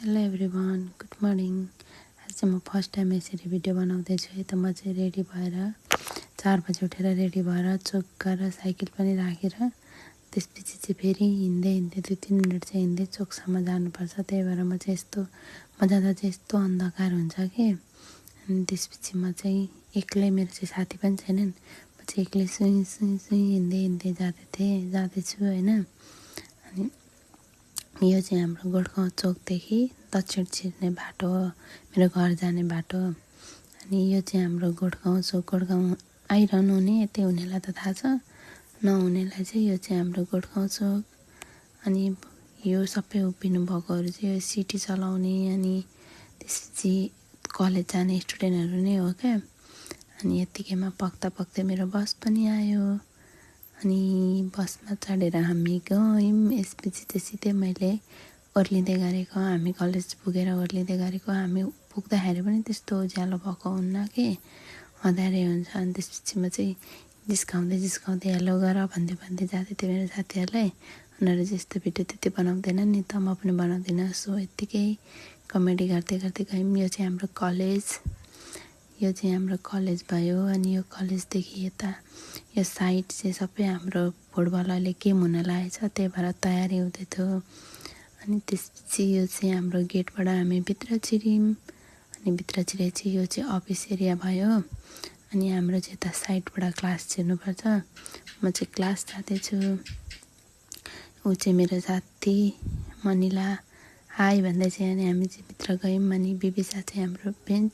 Hello everyone, good morning. आज चाहिँ म फर्स्ट टाइम यसरी भिडियो बनाउँदैछु है। त म चाहिँ रेडी भएर 4 बजे उठेर रेडी भएर चोक गरेर साइकल पनि राखेर त्यसपछि चाहिँ फेरि हिँड्दै 2-3 मिनट चाहिँ हिँड्दै चोकसम्म जानुपर्छ। त्यही भएर म चाहिँ म जाँदा चाहिँ यस्तो अन्धकार हुन्छ कि। अनि त्यसपछि म चाहिँ एक्लै, मेरो चाहिँ साथी पनि छैनन्, म चाहिँ एक्लै सुई हिँड्दै जाँदैछु होइन। अनि यो चाहिँ हाम्रो गोठगाउँ चोकदेखि दक्षिण छिर्ने बाटो हो, मेरो घर जाने बाटो। अनि यो चाहिँ हाम्रो गोठगाउँ चोक। गोठगाउँ आइरहनु हुने यतै हुनेलाई त थाहा छ, नहुनेलाई चाहिँ यो चाहिँ हाम्रो गोठगाउँ चोक। अनि यो सबै उभिनु भएकोहरू चाहिँ यो सिटी चलाउने अनि त्यसपछि कलेज जाने स्टुडेन्टहरू नै हो क्या। अनि यत्तिकैमा पक्दै मेरो बस पनि आयो। अनि बसमा चढेर हामी गयौँ। यसपछि चाहिँ सिधै मैले ओर्लिँदै गरेको, हामी कलेज पुगेर ओर्लिँदै गरेको। हामी पुग्दाखेरि पनि त्यस्तो उज्यालो भएको हुन्न कि, अँध्यारै हुन्छ। अनि त्यसपछि म चाहिँ जिस्काउँदै हेलो गर भन्दै जाँदै थिएँ मेरो साथीहरूलाई। उनीहरू चाहिँ यस्तो भिडियो त्यति बनाउँदैन नि त, म पनि बनाउँदिनँ। सो यत्तिकै कमेडी गर्दै गयौँ। यो चाहिँ हाम्रो कलेज भयो। अनि यो कलेजदेखि यता यो साइड चाहिँ सबै हाम्रो फुटबल अहिले गेम हुन लागेको छ, त्यही भएर तयारी हुँदै थियो। अनि त्यसपछि यो चाहिँ हाम्रो गेटबाट हामी भित्र छिर्यौँ। अनि भित्र छिरेपछि यो चाहिँ अफिस एरिया भयो। अनि हाम्रो चाहिँ यता साइडबाट क्लास छिर्नुपर्छ। म चाहिँ क्लास जाँदैछु। ऊ चाहिँ मेरो साथी मनिला हाई भन्दै चाहिँ। अनि हामी चाहिँ भित्र गयौँ। अनि बिबिसा चाहिँ हाम्रो बेन्च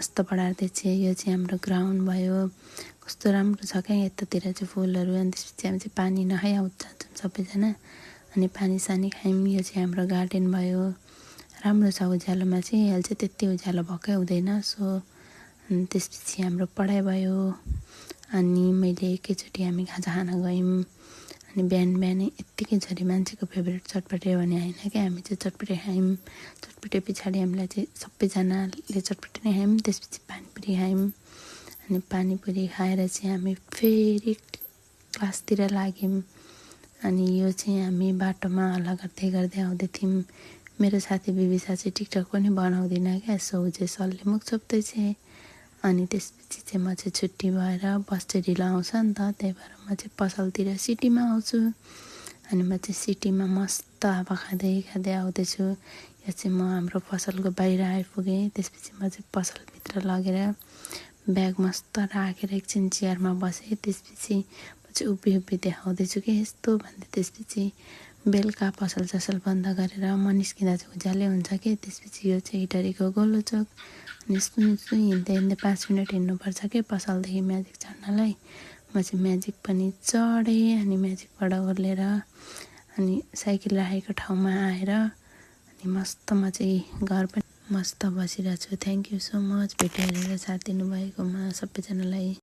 मस्त पढाउँदै थियो। यो चाहिँ हाम्रो ग्राउन्ड भयो, कस्तो राम्रो छ क्या यतातिर चाहिँ फुलहरू। अनि त्यसपछि हामी चाहिँ पानी नखाइ आउँछ सबैजना। अनि पानी सानी खायौँ। यो चाहिँ हाम्रो गार्डन भयो, राम्रो छ। उज्यालोमा चाहिँ अहिले चाहिँ त्यति उज्यालो भएकै हुँदैन। सो अनि त्यसपछि हाम्रो पढाइ भयो। अनि मैले एकैचोटि हामी खाजा खान गयौँ। अनि बिहानै यत्तिकै झरी मान्छेको फेभरेट चटपटे भने होइन क्या, हामी चाहिँ चटपटे खायौँ। चटपटे पछाडि हामीलाई चाहिँ सबैजनाले चटपटे नै खायौँ। त्यसपछि पानीपुरी खायौँ। अनि पानीपुरी खाएर चाहिँ हामी फेरि क्लासतिर लाग्यौँ। अनि यो चाहिँ हामी बाटोमा हल्ला गर्दै आउँदै थियौँ। मेरो साथी बिबिसा चाहिँ टिकटक पनि बनाउँदिन क्या, सो चाहिँ सरले मुख छोप्दै थिएँ। अनि त्यसपछि चाहिँ म चाहिँ छुट्टी भएर बस चाहिँ ढिलो आउँछ नि त, त्यही भएर म चाहिँ पसलतिर सिटीमा आउँछु। अनि म चाहिँ सिटीमा मस्त हावा खाँदै आउँदैछु। यो चाहिँ म हाम्रो पसलको बाहिर आइपुगेँ। त्यसपछि म चाहिँ पसलभित्र लगेर ब्याग मस्त राखेर एकछिन चेयरमा बसेँ। त्यसपछि म चाहिँ उभि देखाउँदैछु कि यस्तो भन्दै। त्यसपछि बेलुका पसल बन्द गरेर म निस्किँदा चाहिँ उज्यालै हुन्छ कि। त्यसपछि यो चाहिँ इटरीको गोलो चोक। अनि सुई हिँड्दै 5 मिनट हिँड्नुपर्छ कि पसलदेखि म्याजिक चढ्नलाई। म चाहिँ म्याजिक पनि चढेँ। अनि म्याजिकबाट ओर्लेर अनि साइकल राखेको ठाउँमा आएर अनि मस्त म चाहिँ घर पनि मस्त बसिरहेको छु। Thank you so much video हेरेर साथ दिनुभएकोमा सबैजनालाई।